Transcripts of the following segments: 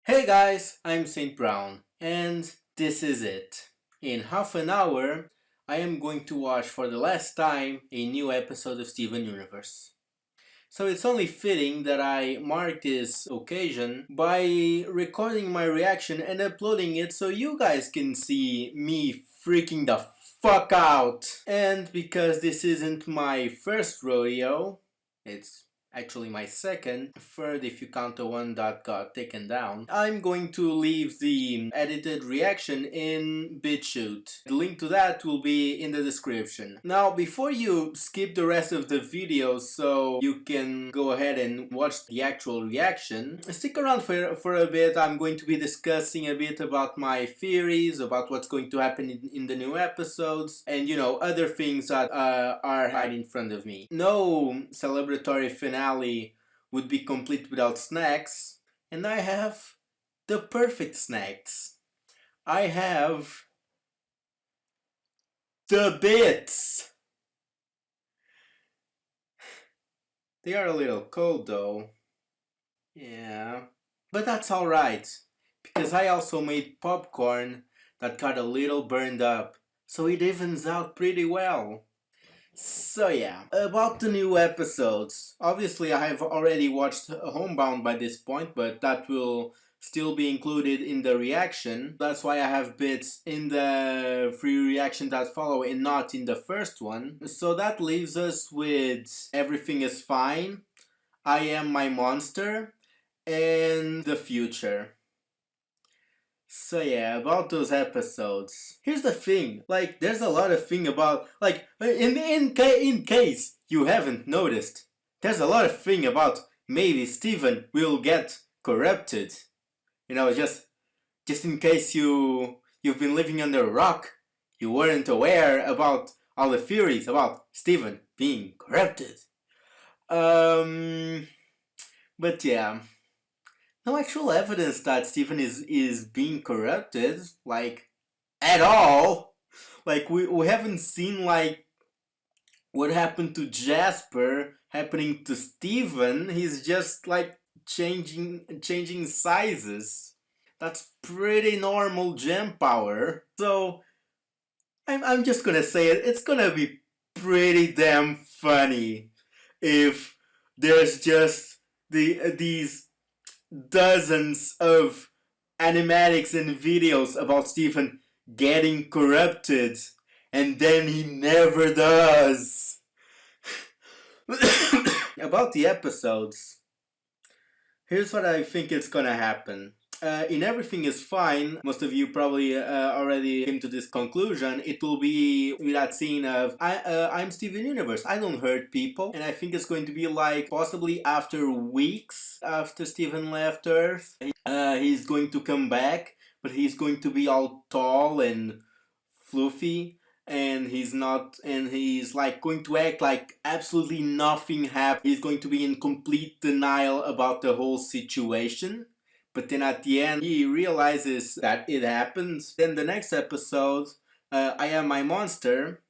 Hey guys, I'm Saint Brown, and this is it. In half an hour, I am going to watch for the last time a new episode of Steven Universe. So it's only fitting that I mark this occasion by recording my reaction and uploading it so you guys can see me freaking the fuck out. And because this isn't my first rodeo, it's actually my second, third if you count the one that got taken down, I'm going to leave the edited reaction in Bitchute. The link to that will be in the description. Now, before you skip the rest of the video so you can go ahead and watch the actual reaction, stick around for a bit. I'm going to be discussing a bit about my theories, about what's going to happen in the new episodes, and other things that are right in front of me. No celebratory finale would be complete without snacks, and I have the perfect snacks. I have the bits. They are a little cold though. Yeah. But that's alright, because I also made popcorn that got a little burned up, so it evens out pretty well. So yeah, about the new episodes. Obviously I have already watched Homebound by this point, but that will still be included in the reaction. That's why I have bits in the free reaction that follow and not in the first one. So that leaves us with Everything is Fine, I Am My Monster, and The Future. So yeah, about those episodes. Here's the thing, like, there's a lot of thing about, like, in case you haven't noticed, there's a lot of thing about maybe Steven will get corrupted. Just in case you've been living under a rock, you weren't aware about all the theories about Steven being corrupted. Um, but yeah. No actual evidence that Stephen is being corrupted, like, at all. Like, we haven't seen, like, what happened to Jasper happening to Stephen. He's just, like, changing sizes. That's pretty normal gem power. So, I'm just gonna say it, it's gonna be pretty damn funny if there's just these dozens of animatics and videos about Stephen getting corrupted, and then he never does. About the episodes, here's what I think is gonna happen. In Everything is Fine, most of you probably already came to this conclusion. It will be with that scene of I'm Steven Universe, I don't hurt people. And I think it's going to be like possibly after weeks after Steven left Earth. He's going to come back, but he's going to be all tall and fluffy, and he's like going to act like absolutely nothing happened. He's going to be in complete denial about the whole situation. But then at the end, he realizes that it happens. Then the next episode, I Am My Monster.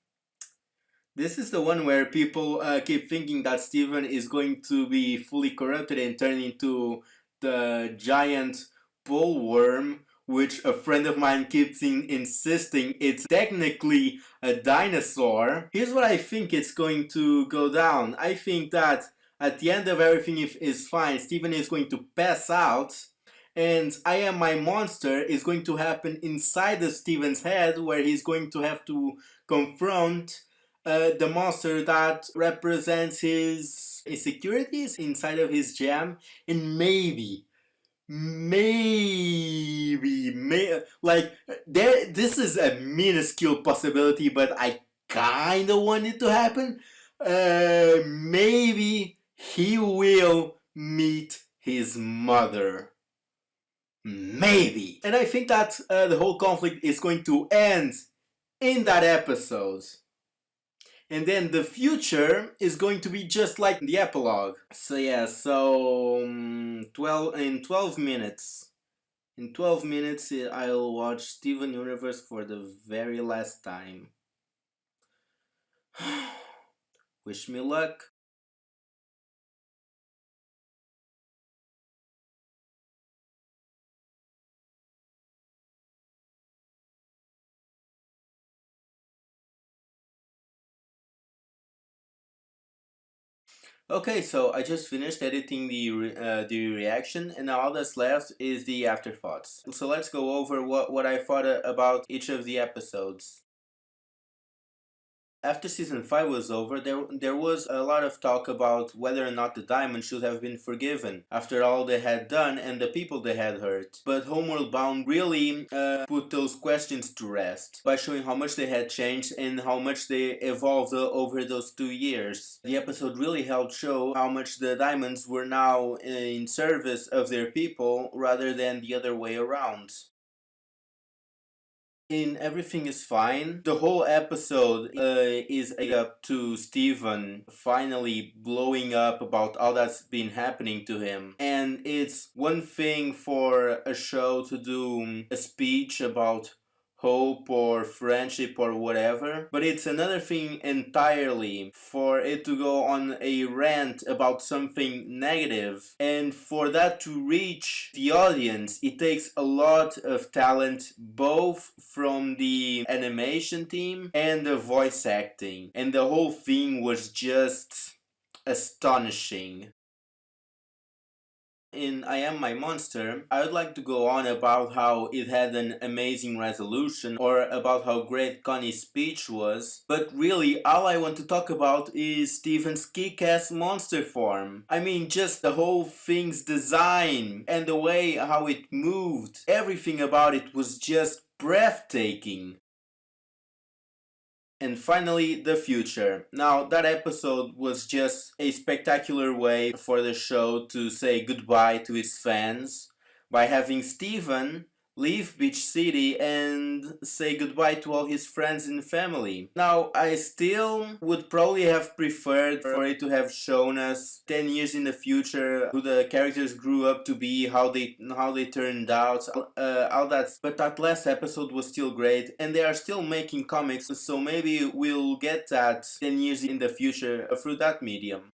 This is the one where people keep thinking that Steven is going to be fully corrupted and turn into the giant bullworm, which a friend of mine keeps insisting it's technically a dinosaur. Here's what I think it's going to go down. I think that at the end of Everything is Fine, Steven is going to pass out, and I Am My Monster is going to happen inside of Steven's head, where he's going to have to confront the monster that represents his insecurities inside of his jam, and like, this is a minuscule possibility, but I kind of want it to happen. Maybe he will meet his mother. Maybe. And I think that the whole conflict is going to end in that episode. And then the future is going to be just like the epilogue. So yeah, so 12 minutes. In 12 minutes I'll watch Steven Universe for the very last time. Wish me luck. Okay, so I just finished editing the reaction, and now all that's left is the afterthoughts. So let's go over what I thought about each of the episodes. After season 5 was over, there was a lot of talk about whether or not the Diamond should have been forgiven after all they had done and the people they had hurt. But Homeward Bound really put those questions to rest by showing how much they had changed and how much they evolved over those 2 years. The episode really helped show how much the Diamonds were now in service of their people rather than the other way around. In Everything is Fine, the whole episode is up to Steven finally blowing up about all that's been happening to him. And it's one thing for a show to do a speech about hope or friendship or whatever, but it's another thing entirely for it to go on a rant about something negative, and for that to reach the audience it takes a lot of talent, both from the animation team and the voice acting, and the whole thing was just astonishing. In I Am My Monster, I would like to go on about how it had an amazing resolution or about how great Connie's speech was, but really all I want to talk about is Steven's kick-ass monster form. I mean, just the whole thing's design and the way how it moved, everything about it was just breathtaking. And finally, the future. Now, that episode was just a spectacular way for the show to say goodbye to its fans by having Steven leave Beach City and say goodbye to all his friends and family. Now, I still would probably have preferred for it to have shown us 10 years in the future who the characters grew up to be, how they turned out, all that. But that last episode was still great, and they are still making comics, so maybe we'll get that 10 years in the future through that medium.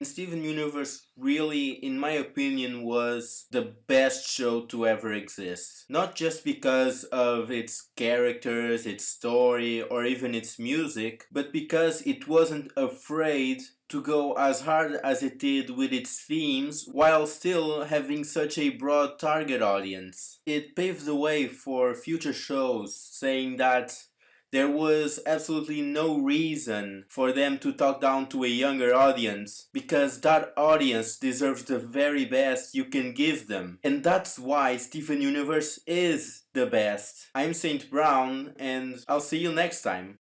Steven Universe really, in my opinion, was the best show to ever exist. Not just because of its characters, its story, or even its music, but because it wasn't afraid to go as hard as it did with its themes while still having such a broad target audience. It paved the way for future shows, saying that there was absolutely no reason for them to talk down to a younger audience, because that audience deserves the very best you can give them. And that's why Steven Universe is the best. I'm Saint Brown, and I'll see you next time.